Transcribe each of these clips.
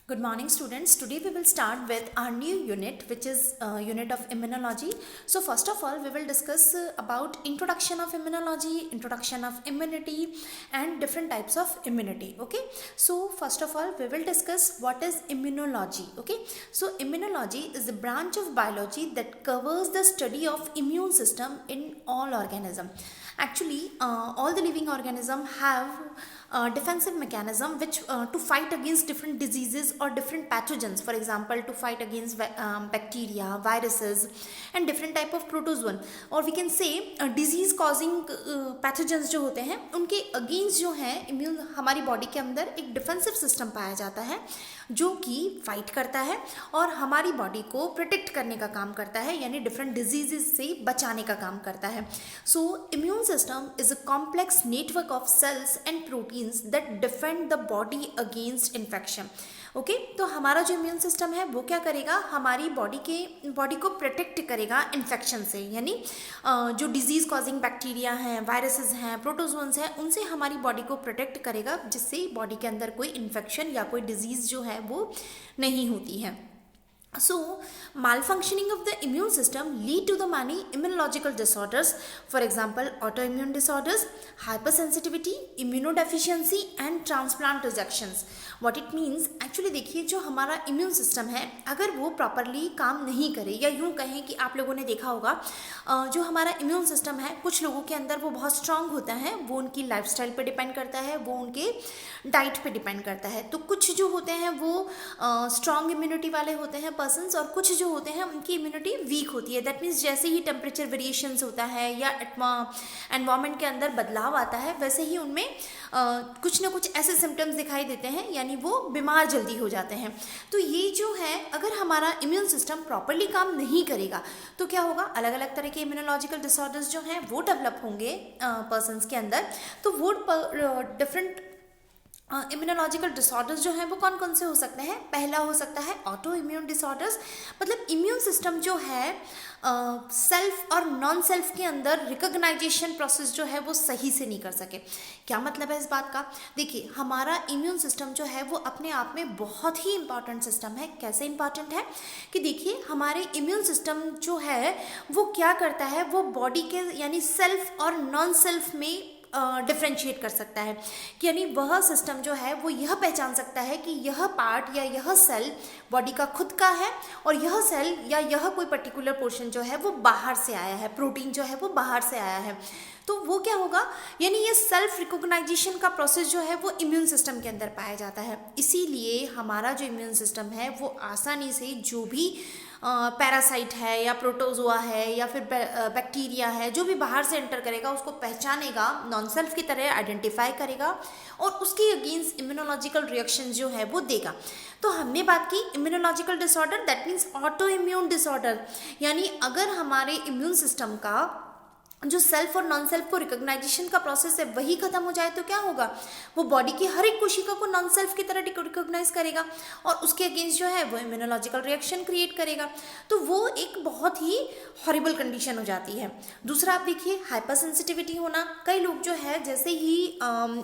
Good morning students. Today we will start with our new unit which is unit of immunology. So first of all we will discuss about introduction of immunology, introduction of immunity and different types of immunity. Okay. So first of all we will discuss what is immunology. Okay. So immunology is a branch of biology that covers the study of immune system in all organism. Actually all the living organism have defensive mechanism which to fight against different diseases or different pathogens, for example to fight against bacteria, viruses and different type of protozoan, और we can say disease causing pathogens जो होते हैं उनके against जो है immune हमारी body के अंदर एक डिफेंसिव सिस्टम पाया जाता है जो कि फाइट करता है और हमारी बॉडी को प्रोटेक्ट करने का काम करता है, यानी डिफरेंट डिजीजेस से बचाने का काम करता है. So immune system is a complex network of cells and proteins that defend the body against infection. Okay तो हमारा जो इम्यून सिस्टम है वो क्या करेगा, हमारी बॉडी को प्रोटेक्ट करेगा इन्फेक्शन से, यानी जो डिजीज कॉजिंग बैक्टीरिया हैं, वायरसेस हैं, प्रोटोजोन्स हैं, उनसे हमारी बॉडी को प्रोटेक्ट करेगा जिससे बॉडी के अंदर कोई इन्फेक्शन या कोई डिजीज जो है वो नहीं होती है. So, malfunctioning of the immune system lead to the many immunological disorders. For example, autoimmune disorders, hypersensitivity, immunodeficiency and transplant rejections. What it means, actually देखिए जो हमारा immune system है अगर वो properly काम नहीं करे, या यूँ कहें कि आप लोगों ने देखा होगा जो हमारा immune system है कुछ लोगों के अंदर वो बहुत strong होता है, वो उनकी lifestyle पे depend करता है, वो उनके डाइट पे डिपेंड करता है. तो कुछ जो होते हैं वो स्ट्रॉन्ग इम्यूनिटी वाले होते हैं पर्सन्स, और कुछ जो होते हैं उनकी इम्यूनिटी वीक होती है. दैट मीन्स जैसे ही टेम्परेचर वेरिएशंस होता है या एनवायरनमेंट के अंदर बदलाव आता है वैसे ही उनमें कुछ ना कुछ ऐसे सिम्टम्स दिखाई देते हैं, यानी वो बीमार जल्दी हो जाते हैं. तो ये जो है अगर हमारा इम्यून सिस्टम प्रॉपरली काम नहीं करेगा तो क्या होगा, अलग अलग तरह के इम्यूनोलॉजिकल डिसऑर्डर्स जो हैं वो डेवलप होंगे पर्सन्स के अंदर. तो वो डिफरेंट इम्यूनोलॉजिकल डिसऑर्डर्स जो हैं वो कौन कौन से हो सकते हैं. पहला हो सकता है ऑटो इम्यून डिसऑर्डर्स, मतलब इम्यून सिस्टम जो है सेल्फ और नॉन सेल्फ के अंदर रिकॉग्नाइजेशन प्रोसेस जो है वो सही से नहीं कर सके. क्या मतलब है इस बात का, देखिए हमारा इम्यून सिस्टम जो है वो अपने आप में बहुत ही इंपॉर्टेंट सिस्टम है. कैसे इंपॉर्टेंट है कि देखिए हमारे इम्यून सिस्टम जो है वो क्या करता है, वो बॉडी के यानी सेल्फ और नॉन सेल्फ में डिफ्रेंशिएट कर सकता है. यानी वह सिस्टम जो है वो यह पहचान सकता है कि यह पार्ट या यह सेल बॉडी का खुद का है और यह सेल या यह कोई पर्टिकुलर पोर्शन जो है वो बाहर से आया है, प्रोटीन जो है वो बाहर से आया है. तो वो क्या होगा, यानी ये सेल्फ रिकॉग्नाइजेशन का प्रोसेस जो है वो इम्यून सिस्टम के अंदर पाया जाता है. इसीलिए हमारा जो इम्यून सिस्टम है वो आसानी से जो भी पैरासाइट है या प्रोटोजोआ है या फिर बैक्टीरिया है जो भी बाहर से एंटर करेगा उसको पहचानेगा, नॉन सेल्फ की तरह आइडेंटिफाई करेगा और उसके अगेंस्ट इम्यूनोलॉजिकल रिएक्शन जो है वो देगा. तो हमने बात की immunological disorder, that means auto immune disorder, यानी अगर हमारे इम्यून सिस्टम का जो सेल्फ और नॉन सेल्फ को रिकॉग्नाइजेशन का प्रोसेस है वही खत्म हो जाए तो क्या होगा, वो बॉडी की हर एक कोशिका को नॉन सेल्फ की तरह रिकॉग्नाइज करेगा और उसके अगेंस्ट जो है वो इम्यूनोलॉजिकल रिएक्शन क्रिएट करेगा. तो वो एक बहुत ही हॉरिबल कंडीशन हो जाती है. दूसरा आप देखिए हाइपर सेंसिटिविटी होना. कई लोग जो है जैसे ही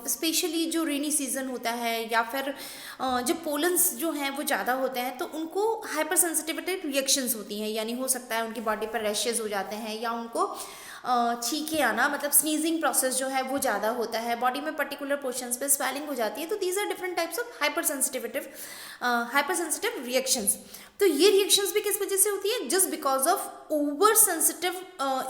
स्पेशली जो रेनी सीजन होता है या फिर जब पोलन्स जो हैं वो ज़्यादा होते हैं तो उनको हाइपर सेंसिटिविटी रिएक्शंस होती हैं, यानी हो सकता है उनकी बॉडी पर रैशेज हो जाते हैं या उनको छींके आना, मतलब स्नीजिंग प्रोसेस जो है वो ज़्यादा होता है, बॉडी में पर्टिकुलर पोर्शंस पे स्वेलिंग हो जाती है. तो these are different types of hyper sensitive reactions. तो ये रिएक्शंस भी किस वजह से होती है, just because of over sensitive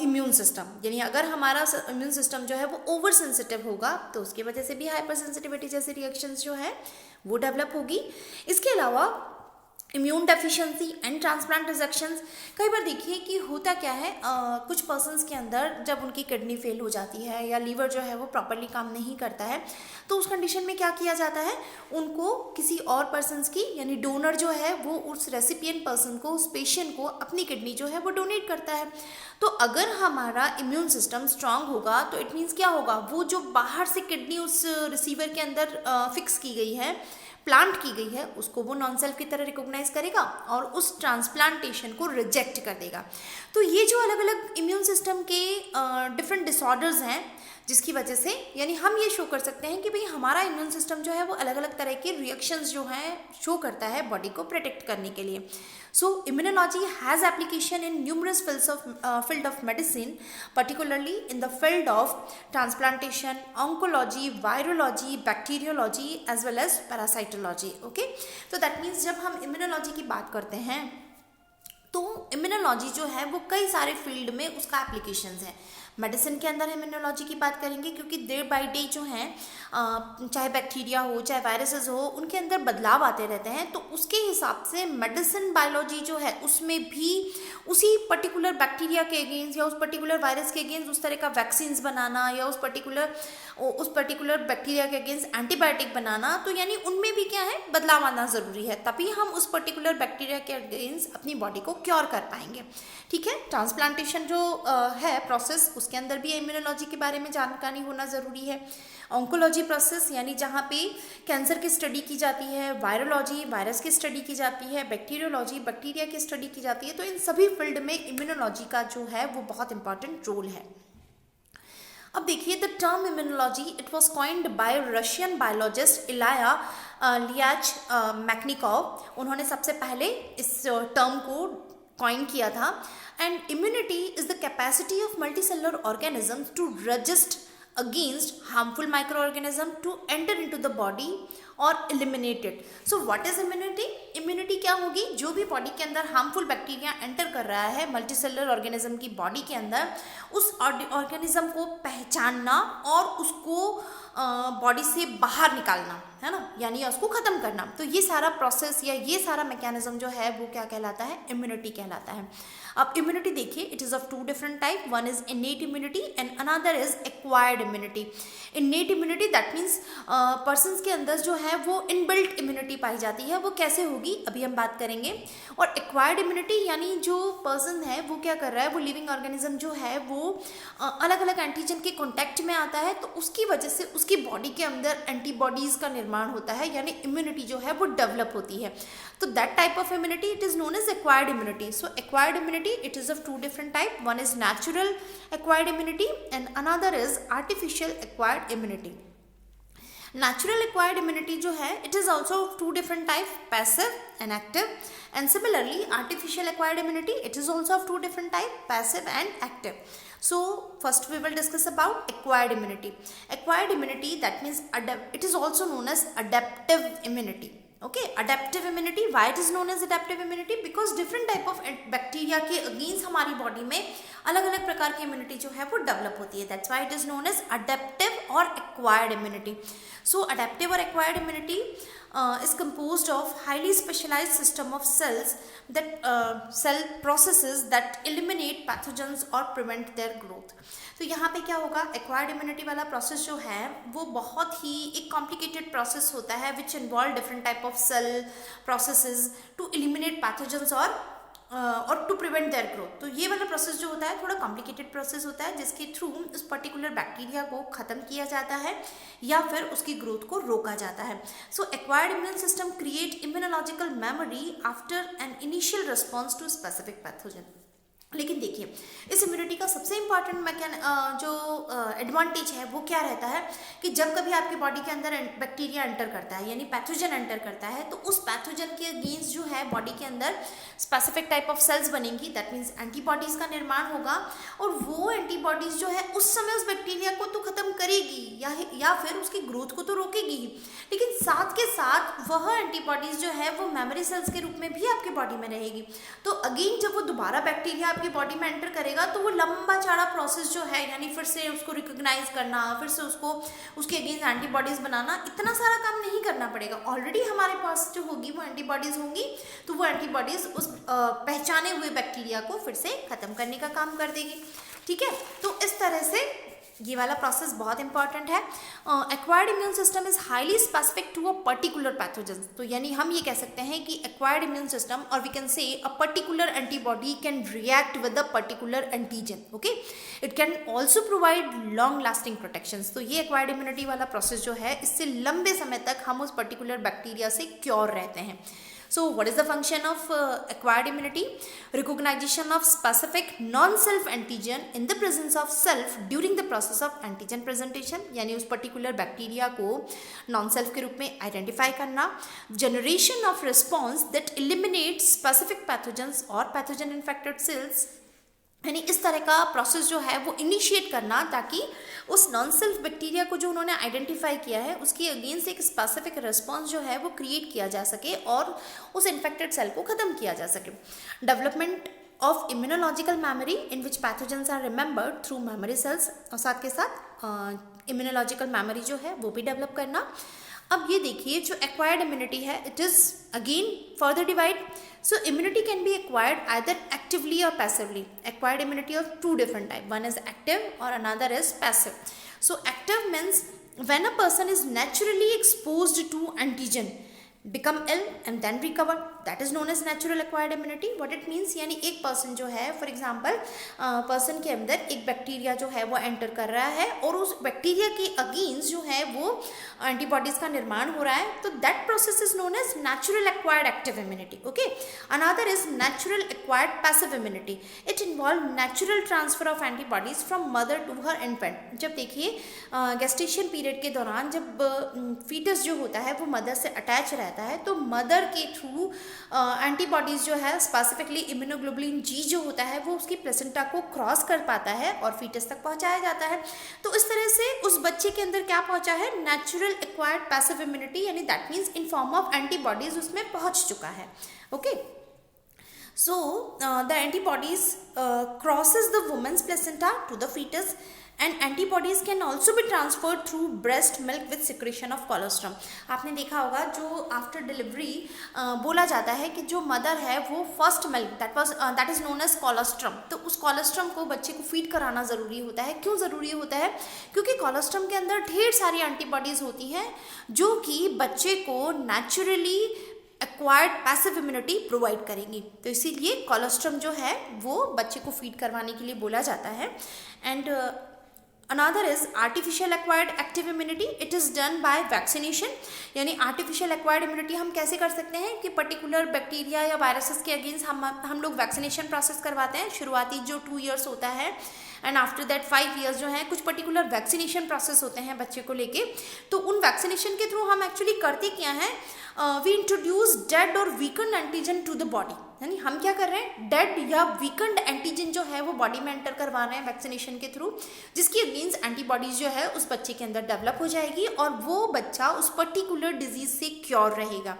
immune system. यानी अगर हमारा इम्यून सिस्टम जो है वो ओवर सेंसिटिव होगा तो उसकी वजह से भी हाइपर सेंसिटिविटी जैसी रिएक्शंस जो है वो डेवलप होगी. इसके अलावा immune deficiency and transplant rejections. कई बार देखिए कि होता क्या है, कुछ पर्सन्स के अंदर जब उनकी किडनी फेल हो जाती है या लीवर जो है वो प्रॉपरली काम नहीं करता है तो उस कंडीशन में क्या किया जाता है, उनको किसी और पर्सन्स की यानी डोनर जो है वो उस रेसिपिएंट पर्सन को, उस पेशेंट को अपनी किडनी जो है वो डोनेट करता है. तो अगर हमारा इम्यून सिस्टम स्ट्रांग होगा तो इट मीन्स क्या होगा, वो जो बाहर से किडनी उस रिसीवर के अंदर फिक्स की गई है, प्लांट की गई है, उसको वो नॉन सेल्फ की तरह रिकॉग्नाइज करेगा और उस ट्रांसप्लांटेशन को रिजेक्ट कर देगा. तो ये जो अलग अलग इम्यून सिस्टम के डिफरेंट डिसऑर्डर्स हैं जिसकी वजह से यानी हम ये शो कर सकते हैं कि भाई हमारा इम्यून सिस्टम जो है वो अलग अलग तरह के रिएक्शंस जो हैं शो करता है बॉडी को प्रोटेक्ट करने के लिए. So immunology has application in numerous field of medicine, particularly in the field of transplantation, oncology, virology, bacteriology as well as parasitology. Okay, so that means जब हम immunology की बात करते हैं तो इम्यूनोलॉजी जो है वो कई सारे फील्ड में उसका एप्लीकेशंस है. मेडिसिन के अंदर इम्यूनोलॉजी की बात करेंगे क्योंकि डे बाय डे जो है चाहे बैक्टीरिया हो चाहे वायरसेस हो उनके अंदर बदलाव आते रहते हैं, तो उसके हिसाब से मेडिसिन बायोलॉजी जो है उसमें भी उसी पर्टिकुलर बैक्टीरिया के अगेंस्ट या उस पर्टिकुलर वायरस के अगेंस्ट उस तरह का वैक्सीन्स बनाना या उस पर्टिकुलर बैक्टीरिया के अगेंस्ट एंटीबायोटिक बनाना, तो यानी उनमें भी क्या है बदलाव आना ज़रूरी है, तभी हम उस पर्टिकुलर बैक्टीरिया के अगेंस्ट अपनी बॉडी को क्योर कर पाएंगे. ठीक है, ट्रांसप्लांटेशन जो है प्रोसेस उसके अंदर भी इम्यूनोलॉजी के बारे में जानकारी होना ज़रूरी है. ऑन्कोलॉजी प्रोसेस यानी जहाँ पे कैंसर की स्टडी की जाती है, वायरोलॉजी वायरस की स्टडी की जाती है, बैक्टीरियोलॉजी बैक्टीरिया की स्टडी की जाती है, तो इन सभी फील्ड में इम्यूनोलॉजी का जो है वो बहुत इंपॉर्टेंट रोल है. अब देखिए the term immunology it was coined by Russian biologist Ilya Ilyich Mechnikov. उन्होंने सबसे पहले इस टर्म को कॉइन किया था. And immunity is the capacity of multicellular organisms to resist against harmful microorganism to enter into the body और eliminate it. So what is immunity? Immunity क्या होगी? जो भी बॉडी के अंदर हार्मफुल बैक्टीरिया एंटर कर रहा है मल्टीसेलुलर ऑर्गेनिज्म की बॉडी के अंदर, उस ऑर्गेनिज्म को पहचानना और उसको बॉडी से बाहर निकालना है ना, यानी उसको ख़त्म करना. तो ये सारा प्रोसेस या ये सारा मैकेनिज्म जो है वो क्या कहलाता है? इम्यूनिटी कहलाता है. अब इम्यूनिटी देखिए it is of two different type. One is innate immunity and another is acquired immunity. Innate immunity that means persons के अंदर जो है वो इनबिल्ट इम्यूनिटी पाई जाती है. वो कैसे होगी अभी हम बात करेंगे. और एक्वायर्ड इम्यूनिटी यानी जो पर्सन है वो क्या कर रहा है, वो लिविंग ऑर्गेनिज्म जो है वो अलग अलग एंटीजन के कॉन्टैक्ट में आता है, तो उसकी वजह से उसकी बॉडी के अंदर एंटीबॉडीज़ का निर्माण होता है, यानी इम्यूनिटी जो है वो डेवलप होती है. तो that type of immunity it is known as acquired immunity. So acquired immunity it is of two different type. One is natural acquired immunity and another is artificial acquired immunity. Natural acquired immunity जो है it is also of two different type, passive and active. And similarly artificial acquired immunity it is also of two different type, passive and active. So first we will discuss about acquired immunity. Acquired immunity that means it is also known as adaptive immunity. Okay, adaptive immunity. Why it is known as adaptive immunity? Because different type of bacteria के against हमारी body में अलग अलग प्रकार की immunity जो है वो डेवलप होती है. That's why it is known as adaptive और एक्वायर्ड इम्यूनिटी. सो अडेप्टिव और acquired immunity is composed of highly specialized system of cells that cell processes that eliminate pathogens or prevent their growth. तो यहाँ पे क्या होगा, acquired immunity वाला process जो है वो बहुत ही एक कॉम्प्लिकेटेड प्रोसेस होता है which involve different type of cell processes to eliminate pathogens और टू प्रिवेंट देयर ग्रोथ. तो ये वाला प्रोसेस जो होता है थोड़ा कॉम्प्लिकेटेड प्रोसेस होता है जिसके थ्रू उस पर्टिकुलर बैक्टीरिया को ख़त्म किया जाता है या फिर उसकी ग्रोथ को रोका जाता है. So acquired immune system create immunological memory after an initial response to specific pathogen. लेकिन देखिए इस इम्यूनिटी का सबसे इम्पॉर्टेंट जो एडवांटेज है वो क्या रहता है कि जब कभी आपकी बॉडी के अंदर बैक्टीरिया एंटर करता है यानी पैथोजन एंटर करता है, तो उस पैथोजन के अगेंस्ट जो है बॉडी के अंदर स्पेसिफिक टाइप ऑफ सेल्स बनेंगी. दैट मीन्स एंटीबॉडीज़ का निर्माण होगा और वो एंटीबॉडीज़ जो है उस समय उस बैक्टीरिया को तो ख़त्म करेगी या फिर उसकी ग्रोथ को तो रोकेगी ही, लेकिन साथ के साथ वह एंटीबॉडीज़ जो है वो मेमोरी सेल्स के रूप में भी आपकी बॉडी में रहेगी. तो अगेन जब वो दोबारा बैक्टीरिया आपकी बॉडी में एंटर करेगा तो वो लंबा चौड़ा प्रोसेस जो है यानी फिर से उसको रिकॉग्नाइज करना, फिर से उसके अगेंस्ट एंटीबॉडीज़ बनाना, इतना सारा काम नहीं करना पड़ेगा. ऑलरेडी हमारे पास जो होगी वो एंटीबॉडीज़ होंगी, तो वो एंटीबॉडीज़ उस पहचाने हुए बैक्टीरिया को फिर से ख़त्म करने का काम कर देगी. ठीक है, तो इस तरह से ये वाला प्रोसेस बहुत इंपॉर्टेंट है. Acquired immune system is highly specific to a particular pathogen. तो यानी हम ये कह सकते हैं कि एक्वायर्ड इम्यून सिस्टम और we can say a particular antibody can react with a particular antigen. Okay, it can also provide long lasting protections. तो ये एक्वायर्ड इम्यूनिटी वाला प्रोसेस जो है इससे लंबे समय तक हम उस पर्टिकुलर बैक्टीरिया से क्योर रहते हैं. So what is the function of acquired immunity? Recognition of specific non-self antigen in the presence of self during the process of antigen presentation, यानी उस particular बैक्टीरिया को नॉन सेल्फ के रूप में identify करना. Generation of response that eliminate specific pathogens और pathogen infected cells, यानी इस तरह का प्रोसेस जो है वो इनिशिएट करना ताकि उस नॉन सेल्फ बैक्टीरिया को जो उन्होंने आइडेंटिफाई किया है उसके अगेंस्ट एक स्पेसिफिक रिस्पॉन्स जो है वो क्रिएट किया जा सके और उस इन्फेक्टेड सेल को ख़त्म किया जा सके. Development of immunological memory in which pathogens are remembered through memory cells, और साथ के साथ इम्यूनोलॉजिकल मेमोरी जो है वो भी डेवलप करना. अब ये देखिए जो एक्वायर्ड इम्यूनिटी है it is again further divide. So immunity can be acquired either actively or passively. Acquired immunity of two different type, one is active और another is passive. So active means when a person is naturally exposed to antigen become ill and then recover, that is known as natural acquired immunity. what it means, यानी एक person जो है for example person के अंदर एक bacteria जो है वो एंटर कर रहा है और उस बैक्टीरिया के अगेंस्ट जो है वो एंटीबॉडीज का निर्माण हो रहा है, तो that process is known as natural acquired active immunity. Okay, another is natural acquired passive immunity. It involve natural transfer of antibodies from mother to her infant. जब देखिए गेस्टेशन पीरियड के दौरान जब फीटस जो होता है वो मदर से अटैच रहता है तो मदर के थ्रू एंटीबॉडीज जो है स्पेसिफिकली इम्यूनोग्लोबुलिन जी जो होता है वो उसकी प्लेसेंटा को क्रॉस कर पाता है और फीटस तक पहुंचाया जाता है. तो इस तरह से उस बच्चे के अंदर क्या पहुंचा है, नेचुरल एक्वायर्ड पैसिव इम्यूनिटी, यानी that means in form of antibodies उसमें पहुंच चुका है. Okay, so the antibodies crosses the woman's placenta to the fetus and antibodies can also be transferred through breast milk with secretion of colostrum. आपने देखा होगा जो after delivery बोला जाता है कि जो मदर है वो first milk that is known as colostrum, तो उस कोलोस्ट्रम को बच्चे को फीड कराना ज़रूरी होता है. क्यों ज़रूरी होता है? क्योंकि कोलोस्ट्रम के अंदर ढेर सारी एंटीबॉडीज़ होती हैं जो कि बच्चे को naturally acquired passive immunity provide करेंगी. तो इसीलिए कोलोस्ट्रम जो है वो बच्चे को फीड करवाने के लिए बोला जाता है. And another is artificial acquired active immunity. it is done by vaccination. यानी artificial acquired immunity हम कैसे कर सकते हैं कि पर्टिकुलर बैक्टीरिया या वायरसेस के अगेंस्ट हम लोग वैक्सीनेशन प्रोसेस करवाते हैं. शुरुआती जो 2 years होता है एंड आफ्टर दैट 5 years जो है कुछ पर्टिकुलर वैक्सीनेशन प्रोसेस होते हैं बच्चे को लेके. तो उन वैक्सीनेशन के थ्रू हम एक्चुअली करते क्या हैं, वी इंट्रोड्यूस डेड और weakened antigen to the body. यानी हम क्या कर रहे हैं, डेड या वीकेंड एंटीजन जो है वो बॉडी में एंटर करवा रहे हैं वैक्सीनेशन के थ्रू, जिसकी अगेंस्ट एंटीबॉडीज जो है उस बच्चे के अंदर डेवलप हो जाएगी और वो बच्चा उस पर्टिकुलर डिजीज से क्योर रहेगा.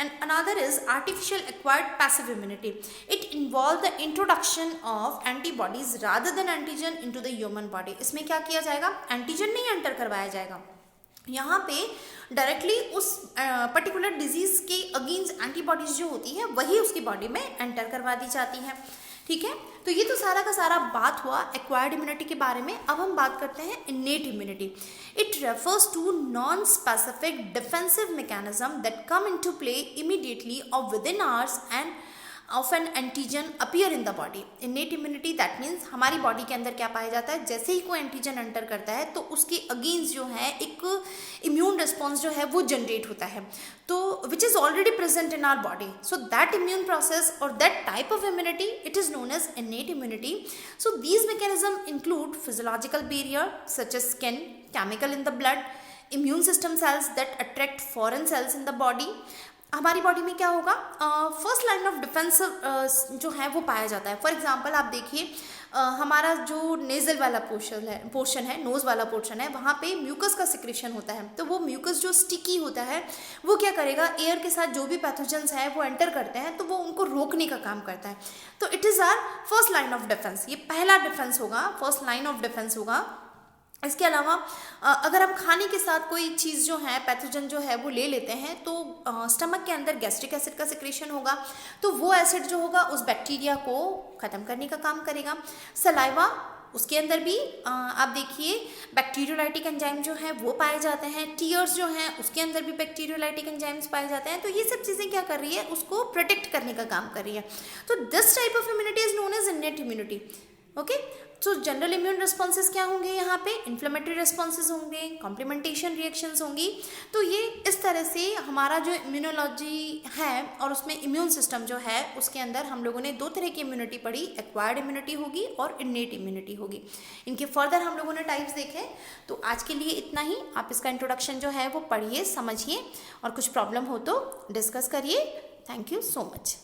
And another is artificial acquired passive immunity. It involves the introduction of antibodies rather than antigen into the human body. इसमें क्या किया जाएगा, एंटीजन नहीं एंटर करवाया जाएगा, यहाँ पे डायरेक्टली उस पर्टिकुलर डिजीज के अगेंस्ट एंटीबॉडीज जो होती है वही उसकी बॉडी में एंटर करवा दी जाती हैं. ठीक है, तो ये तो सारा का सारा बात हुआ एक्वायर्ड इम्यूनिटी के बारे में. अब हम बात करते हैं innate immunity. It refers to non specific defensive mechanism that come into play immediately or within hours end of an antigen appear in the body. Innate immunity that means हमारी body के अंदर क्या पाया जाता है, जैसे ही कोई antigen enter करता है तो उसके अगेंस्ट जो है एक इम्यून रिस्पॉन्स जो है वो जनरेट होता है, तो which is already present in our body. So that immune process और that type of immunity it is known as innate immunity. So these mechanism include physiological barrier such as skin, chemical in the blood, immune system cells that attract foreign cells in the body. हमारी body में क्या होगा, first line of defence जो है वो पाया जाता है. फॉर एग्जांपल आप देखिए हमारा जो नेजल वाला पोर्शन है नोज़ वाला पोर्शन है, वहाँ पे म्यूकस का सिक्रेशन होता है. तो वो म्यूकस जो स्टिकी होता है वो क्या करेगा, एयर के साथ जो भी पैथोजेंस है वो एंटर करते हैं तो वो उनको रोकने का काम करता है. तो it is our first line of defence. ये पहला डिफेंस होगा, फर्स्ट लाइन ऑफ डिफेंस होगा. इसके अलावा अगर हम खाने के साथ कोई चीज़ जो है पैथोजन जो है वो ले लेते हैं तो स्टमक के अंदर गैस्ट्रिक एसिड का सिक्रेशन होगा, तो वो एसिड जो होगा उस बैक्टीरिया को ख़त्म करने का काम करेगा. सलाइवा, उसके अंदर भी आप देखिए बैक्टीरियोलाइटिक एंजाइम जो है वो पाए जाते हैं. टीयर्स जो हैं उसके अंदर भी बैक्टीरियोलाइटिक एंजाइम्स पाए जाते हैं. तो ये सब चीज़ें क्या कर रही है, उसको प्रोटेक्ट करने का काम कर रही है. तो this type of immunity is known as innate immunity. Okay. So general immune responses क्या होंगे यहाँ पे, इन्फ्लेमेटरी रिस्पॉन्सेज होंगे, कॉम्प्लीमेंटेशन रिएक्शंस होंगी। तो ये इस तरह से हमारा जो इम्यूनोलॉजी है और उसमें इम्यून सिस्टम जो है उसके अंदर हम लोगों ने दो तरह की इम्यूनिटी पढ़ी, एक्वायर्ड इम्यूनिटी होगी और इन्नेट इम्यूनिटी होगी। इनके फर्दर हम लोगों ने टाइप्स देखे। तो आज के लिए इतना ही। आप इसका इंट्रोडक्शन जो है वो पढ़िए, समझिए और कुछ प्रॉब्लम हो तो डिस्कस करिए। Thank you so much.